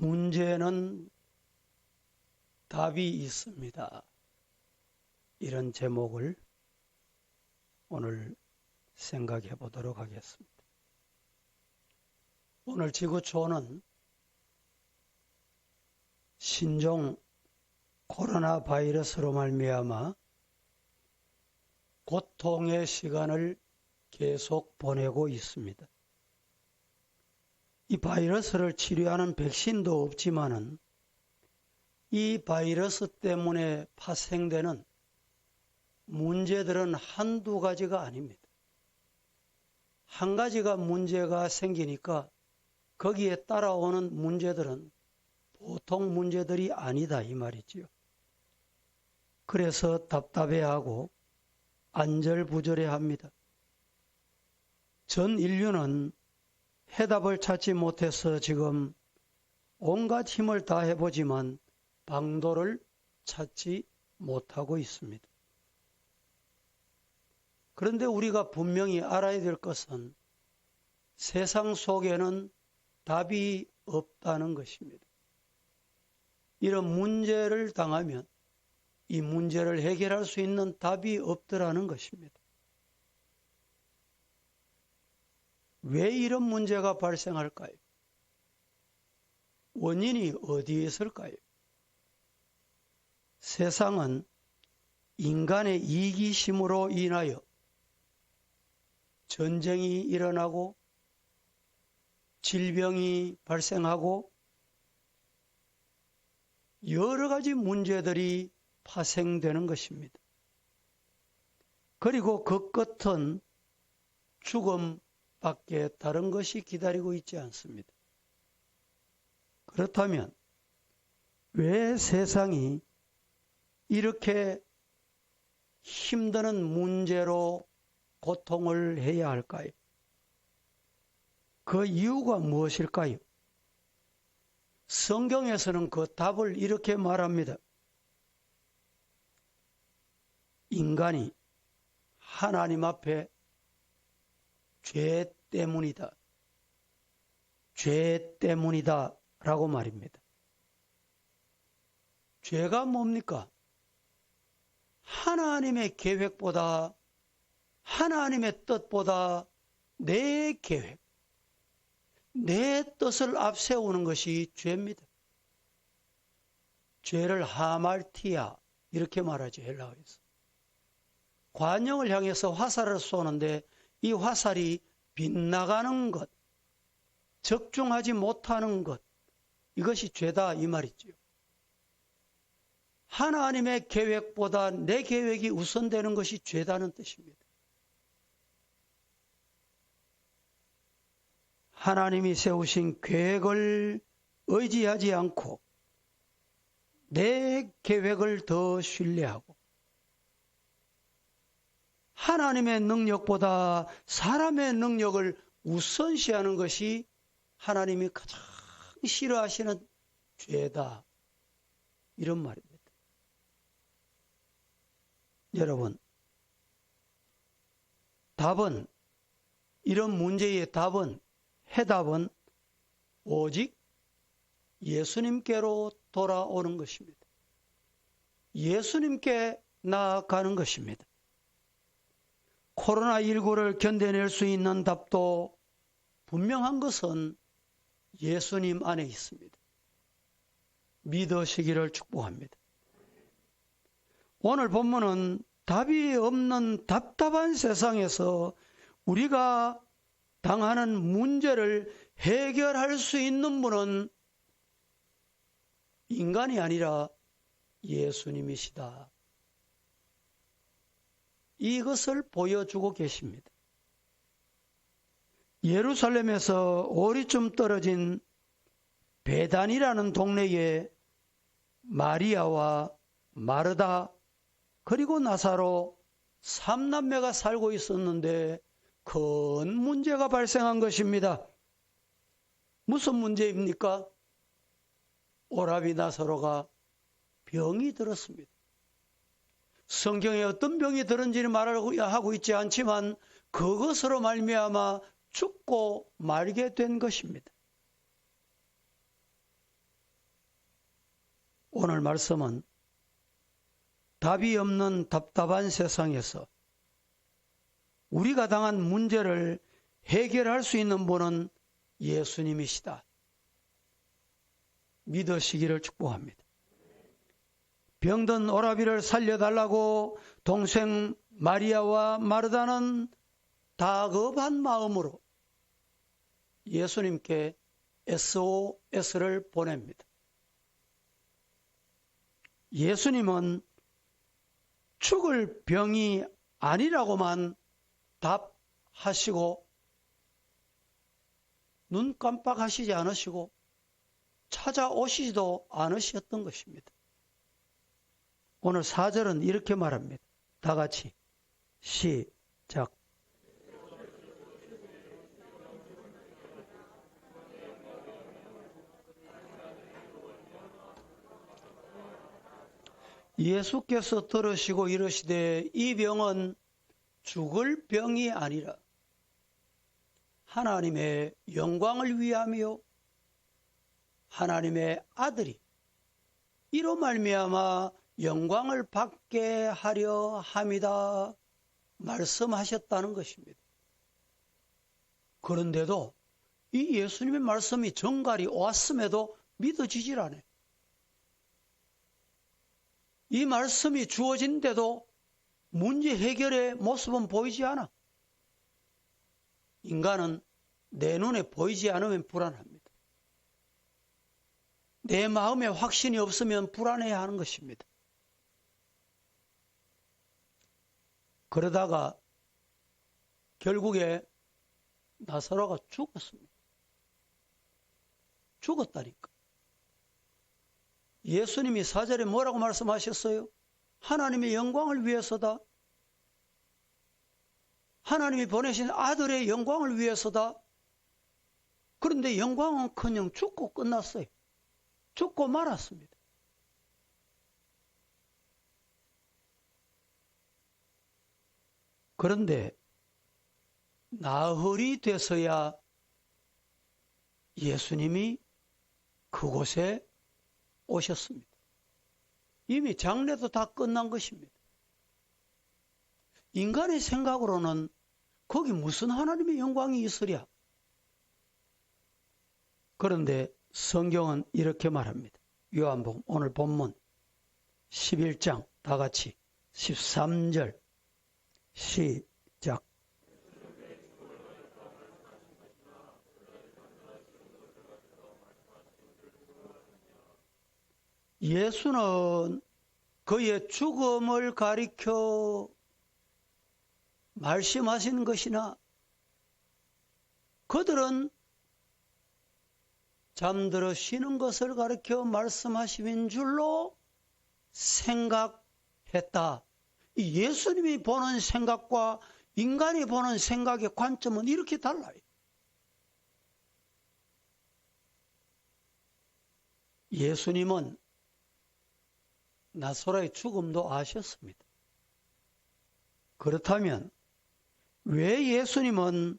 문제는 답이 있습니다. 이런 제목을 오늘 생각해 보도록 하겠습니다. 오늘 지구촌은 신종 코로나 바이러스로 말미암아 고통의 시간을 계속 보내고 있습니다. 이 바이러스를 치료하는 백신도 없지만은 이 바이러스 때문에 파생되는 문제들은 한두 가지가 아닙니다. 한 가지가 문제가 생기니까 거기에 따라오는 문제들은 보통 문제들이 아니다 이 말이지요. 그래서 답답해하고 안절부절해합니다. 전 인류는 해답을 찾지 못해서 지금 온갖 힘을 다해보지만 방도를 찾지 못하고 있습니다. 그런데 우리가 분명히 알아야 될 것은 세상 속에는 답이 없다는 것입니다. 이런 문제를 당하면 이 문제를 해결할 수 있는 답이 없더라는 것입니다. 왜 이런 문제가 발생할까요? 원인이 어디에 있을까요? 세상은 인간의 이기심으로 인하여 전쟁이 일어나고 질병이 발생하고 여러 가지 문제들이 파생되는 것입니다. 그리고 그 끝은 죽음밖에 다른 것이 기다리고 있지 않습니다. 그렇다면 왜 세상이 이렇게 힘드는 문제로 고통을 해야 할까요? 그 이유가 무엇일까요? 성경에서는 그 답을 이렇게 말합니다. 인간이 하나님 앞에 죄 때문이다. 죄 때문이다 라고 말입니다. 죄가 뭡니까? 하나님의 계획보다 하나님의 뜻보다 내 계획, 내 뜻을 앞세우는 것이 죄입니다. 죄를 하말티아 이렇게 말하죠. 헬라어에서. 관영을 향해서 화살을 쏘는데 이 화살이 빗나가는 것, 적중하지 못하는 것, 이것이 죄다 이 말이지요. 하나님의 계획보다 내 계획이 우선되는 것이 죄다는 뜻입니다. 하나님이 세우신 계획을 의지하지 않고 내 계획을 더 신뢰하고 하나님의 능력보다 사람의 능력을 우선시하는 것이 하나님이 가장 싫어하시는 죄다. 이런 말입니다. 여러분, 답은, 이런 문제의 답은, 해답은 오직 예수님께로 돌아오는 것입니다. 예수님께 나아가는 것입니다. 코로나19를 견뎌낼 수 있는 답도 분명한 것은 예수님 안에 있습니다. 믿으시기를 축복합니다. 오늘 본문은 답이 없는 답답한 세상에서 우리가 당하는 문제를 해결할 수 있는 분은 인간이 아니라 예수님이시다. 이것을 보여주고 계십니다. 예루살렘에서 오리쯤 떨어진 베단이라는 동네에 마리아와 마르다 그리고 나사로 3남매가 살고 있었는데 큰 문제가 발생한 것입니다. 무슨 문제입니까? 오라비 나사로가 병이 들었습니다. 성경에 어떤 병이 들은지는 말하고 있지 않지만 그것으로 말미암아 죽고 말게 된 것입니다. 오늘 말씀은 답이 없는 답답한 세상에서 우리가 당한 문제를 해결할 수 있는 분은 예수님이시다 믿으시기를 축복합니다. 병든 오라비를 살려달라고 동생 마리아와 마르다는 다급한 마음으로 예수님께 SOS를 보냅니다. 예수님은 죽을 병이 아니라고만 답하시고 눈 깜빡하시지 않으시고 찾아오시지도 않으셨던 것입니다. 오늘 4절은 이렇게 말합니다. 다 같이 시작. 예수께서 들으시고 이르시되 이 병은 죽을 병이 아니라 하나님의 영광을 위하며 하나님의 아들이 이로 말미암아 영광을 받게 하려 함이다 말씀하셨다는 것입니다. 그런데도 이 예수님의 말씀이 정갈이 왔음에도 믿어지질 않아요. 이 말씀이 주어진데도 문제 해결의 모습은 보이지 않아. 인간은 내 눈에 보이지 않으면 불안합니다. 내 마음에 확신이 없으면 불안해야 하는 것입니다. 그러다가 결국에 나사로가 죽었습니다. 죽었다니까. 예수님이 4절에 뭐라고 말씀하셨어요? 하나님의 영광을 위해서다. 하나님이 보내신 아들의 영광을 위해서다. 그런데 영광은커녕 죽고 끝났어요. 죽고 말았습니다. 그런데 나흘이 돼서야 예수님이 그곳에 오셨습니다. 이미 장례도 다 끝난 것입니다. 인간의 생각으로는 거기 무슨 하나님의 영광이 있으랴. 그런데 성경은 이렇게 말합니다. 요한복음 오늘 본문 11장 다 같이 13절 시작. 예수는 그의 죽음을 가리켜 말씀하신 것이나 그들은 잠들어 쉬는 것을 가리켜 말씀하신 줄로 생각했다. 예수님이 보는 생각과 인간이 보는 생각의 관점은 이렇게 달라요. 예수님은 나사로의 죽음도 아셨습니다. 그렇다면 왜 예수님은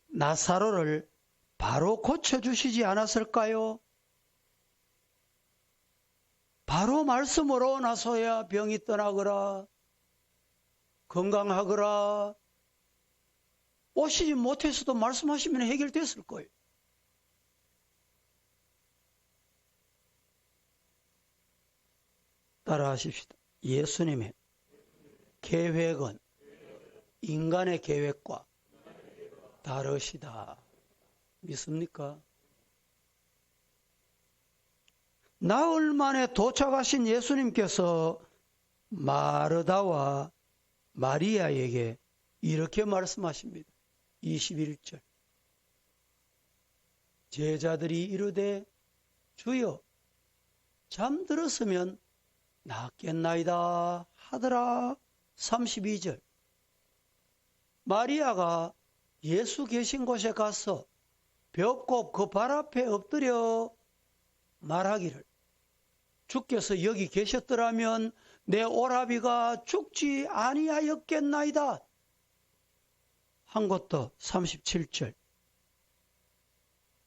나사로를 바로 고쳐주시지 않았을까요? 바로 말씀으로 나서야 병이 떠나거라, 건강하거라, 오시지 못해서도 말씀하시면 해결됐을 거예요. 따라하십시다. 예수님의 계획은 인간의 계획과 다르시다. 믿습니까? 나흘 만에 도착하신 예수님께서 마르다와 마리아에게 이렇게 말씀하십니다. 21절. 제자들이 이르되 주여 잠들었으면 낫겠나이다 하더라. 32절. 마리아가 예수 계신 곳에 가서 벽 그 발 앞에 엎드려 말하기를 주께서 여기 계셨더라면 내 오라비가 죽지 아니하였겠나이다 한 것도 37절.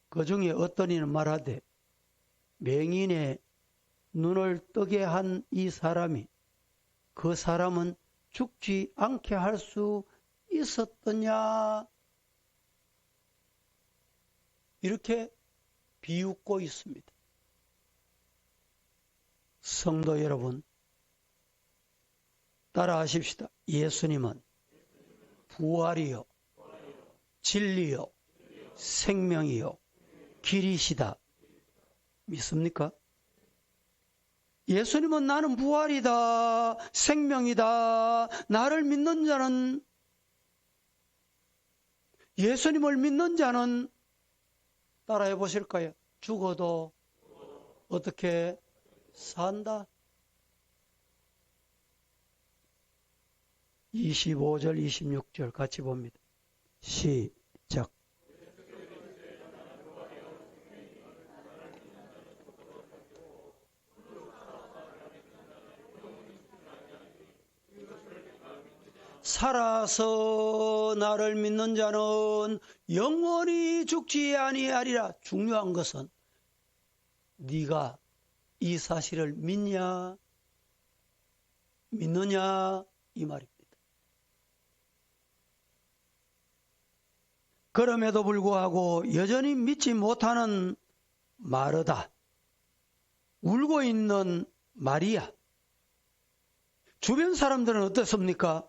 그 중에 어떤 이는 말하되 맹인의 눈을 뜨게 한 이 사람이 그 사람은 죽지 않게 할 수 있었더냐? 이렇게 비웃고 있습니다. 성도 여러분, 따라하십시다. 예수님은 부활이요, 진리요, 생명이요, 길이시다. 믿습니까? 예수님은 나는 부활이다, 생명이다. 나를 믿는 자는, 예수님을 믿는 자는 따라해 보실까요? 죽어도 어떻게 산다? 25절, 26절 같이 봅니다. 시작. 살아서 나를 믿는 자는 영원히 죽지 아니하리라. 중요한 것은 네가 이 사실을 믿냐, 믿느냐 이 말입니다. 그럼에도 불구하고 여전히 믿지 못하는 마르다, 울고 있는 마리아, 주변 사람들은 어떻습니까?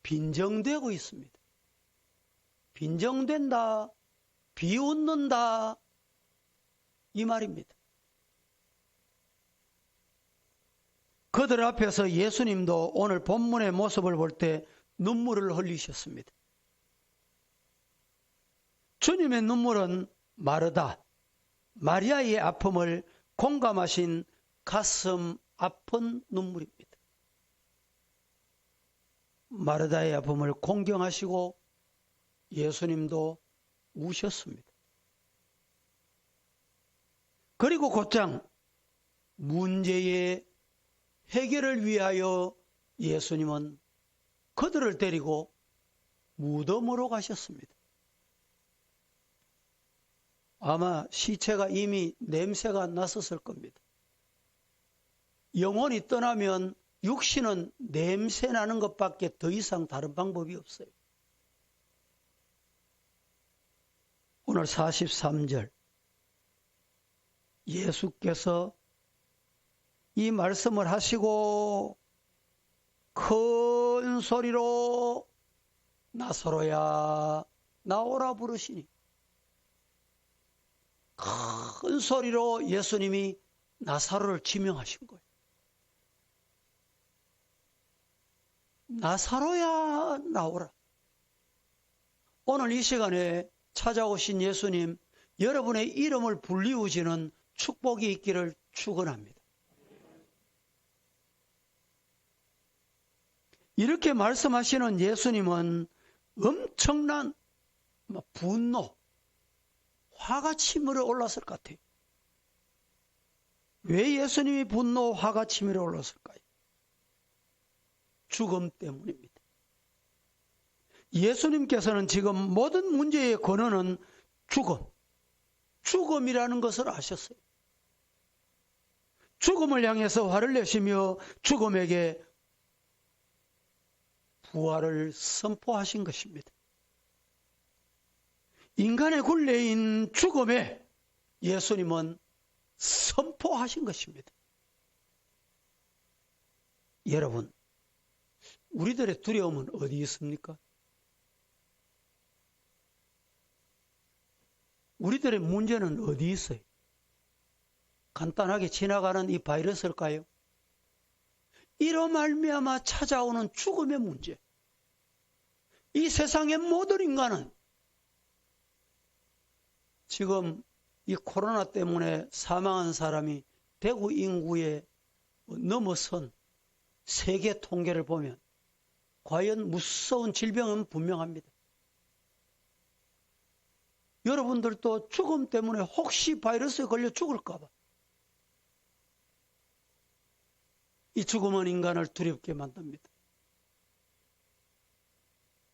빈정되고 있습니다. 빈정된다, 비웃는다 이 말입니다. 그들 앞에서 예수님도 오늘 본문의 모습을 볼 때 눈물을 흘리셨습니다. 주님의 눈물은 마르다, 마리아의 아픔을 공감하신 가슴 아픈 눈물입니다. 마르다의 아픔을 공경하시고 예수님도 우셨습니다. 그리고 곧장 문제의 해결을 위하여 예수님은 그들을 데리고 무덤으로 가셨습니다. 아마 시체가 이미 냄새가 났었을 겁니다. 영혼이 떠나면 육신은 냄새 나는 것밖에 더 이상 다른 방법이 없어요. 오늘 43절 예수께서 이 말씀을 하시고 큰 소리로 나사로야 나오라 부르시니 큰 소리로 예수님이 나사로를 지명하신 거예요. 나사로야 나오라. 오늘 이 시간에 찾아오신 예수님, 여러분의 이름을 불리우시는 축복이 있기를 축원합니다. 이렇게 말씀하시는 예수님은 엄청난 분노, 화가 치밀어 올랐을 것 같아요. 왜 예수님이 분노, 화가 치밀어 올랐을까요? 죽음 때문입니다. 예수님께서는 지금 모든 문제의 근원은 죽음이라는 것을 아셨어요. 죽음을 향해서 화를 내시며 죽음에게 부활을 선포하신 것입니다. 인간의 굴레인 죽음에 예수님은 선포하신 것입니다. 여러분, 우리들의 두려움은 어디 있습니까? 우리들의 문제는 어디 있어요? 간단하게 지나가는 이 바이러스일까요? 이로 말미암아 찾아오는 죽음의 문제. 이 세상의 모든 인간은 지금 이 코로나 때문에 사망한 사람이 대구 인구에 넘어선 세계 통계를 보면 과연 무서운 질병은 분명합니다. 여러분들도 죽음 때문에 혹시 바이러스에 걸려 죽을까 봐. 이 죽음은 인간을 두렵게 만듭니다.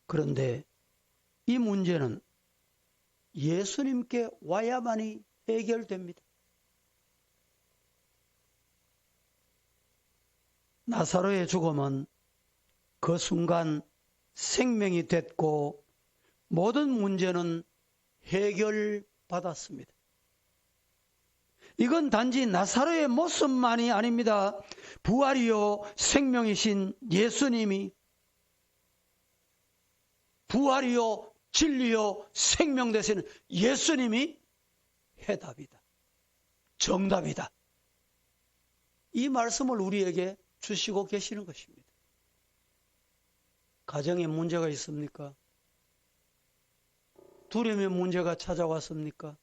그런데 이 문제는 예수님께 와야만이 해결됩니다. 나사로의 죽음은 그 순간 생명이 됐고 모든 문제는 해결받았습니다. 이건 단지 나사로의 모습만이 아닙니다. 부활이요 생명이신 예수님이, 부활이요 진리요 생명 되시는 예수님이 해답이다, 정답이다, 이 말씀을 우리에게 주시고 계시는 것입니다. 가정에 문제가 있습니까? 두려움의 문제가 찾아왔습니까?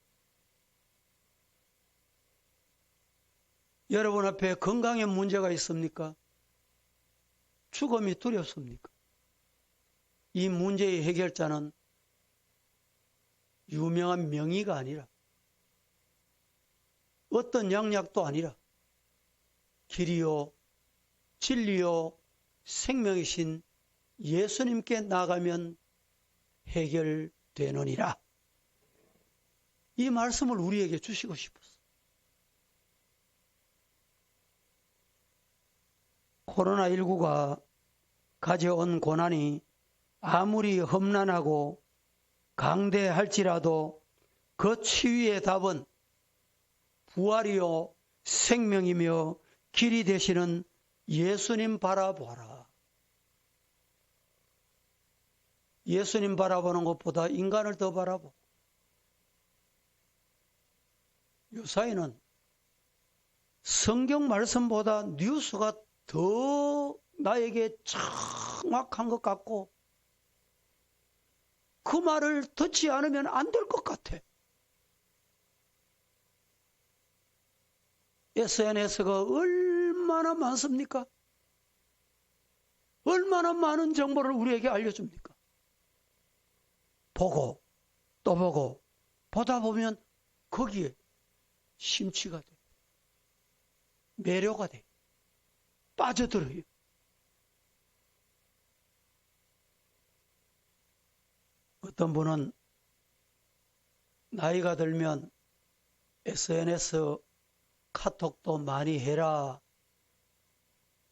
여러분 앞에 건강에 문제가 있습니까? 죽음이 두렵습니까? 이 문제의 해결자는 유명한 명의가 아니라, 어떤 양약도 아니라 길이요 진리요 생명이신 예수님께 나가면 해결되느니라. 이 말씀을 우리에게 주시고 싶었어요. 코로나19가 가져온 고난이 아무리 험난하고 강대할지라도 그 치유의 답은 부활이요 생명이며 길이 되시는 예수님 바라보라. 예수님 바라보는 것보다 인간을 더 바라보고, 요사이는 성경 말씀보다 뉴스가 더 나에게 정확한 것 같고 그 말을 듣지 않으면 안 될 것 같아. SNS가 얼마나 많습니까? 얼마나 많은 정보를 우리에게 알려줍니까? 보고 또 보고 보다 보면 거기에 심취가 돼, 매료가 돼, 빠져들어요. 어떤 분은 나이가 들면 SNS 카톡도 많이 해라,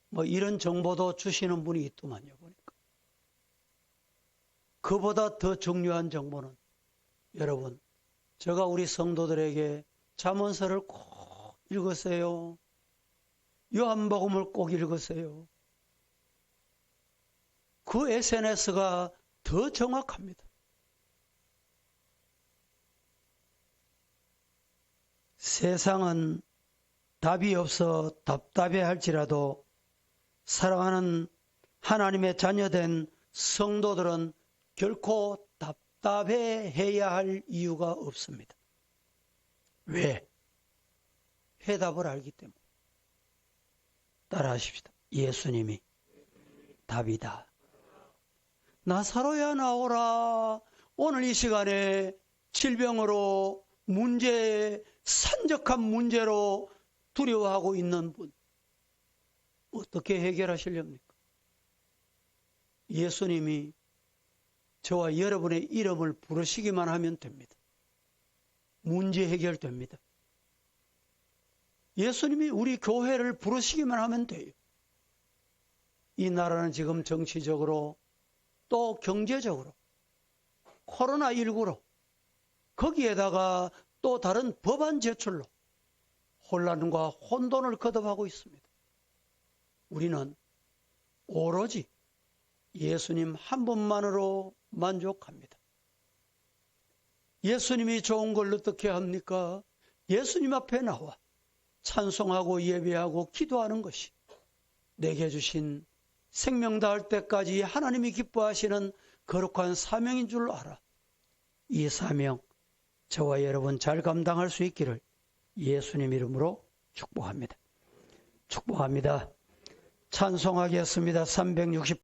뭐 이런 정보도 주시는 분이 있더만요. 보니까 그보다 더 중요한 정보는, 여러분, 제가 우리 성도들에게 잠언서를 꼭 읽으세요. 요한복음을 꼭 읽으세요. 그 SNS가 더 정확합니다. 세상은 답이 없어 답답해 할지라도 사랑하는 하나님의 자녀된 성도들은 결코 답답해해야 할 이유가 없습니다. 왜? 해답을 알기 때문에. 따라하십시다. 예수님이 답이다. 나사로야 나오라. 오늘 이 시간에 질병으로, 문제에, 산적한 문제로 두려워하고 있는 분, 어떻게 해결하시렵니까? 예수님이 저와 여러분의 이름을 부르시기만 하면 됩니다. 문제 해결됩니다. 예수님이 우리 교회를 부르시기만 하면 돼요. 이 나라는 지금 정치적으로 또 경제적으로 코로나19로, 거기에다가 또 다른 법안 제출로 혼란과 혼돈을 거듭하고 있습니다. 우리는 오로지 예수님 한 분만으로 만족합니다. 예수님이 좋은 걸 어떻게 합니까? 예수님 앞에 나와 찬송하고 예배하고 기도하는 것이 내게 주신 생명 다할 때까지 하나님이 기뻐하시는 거룩한 사명인 줄 알아. 이 사명 저와 여러분 잘 감당할 수 있기를 예수님 이름으로 축복합니다. 축복합니다. 찬송하겠습니다. 360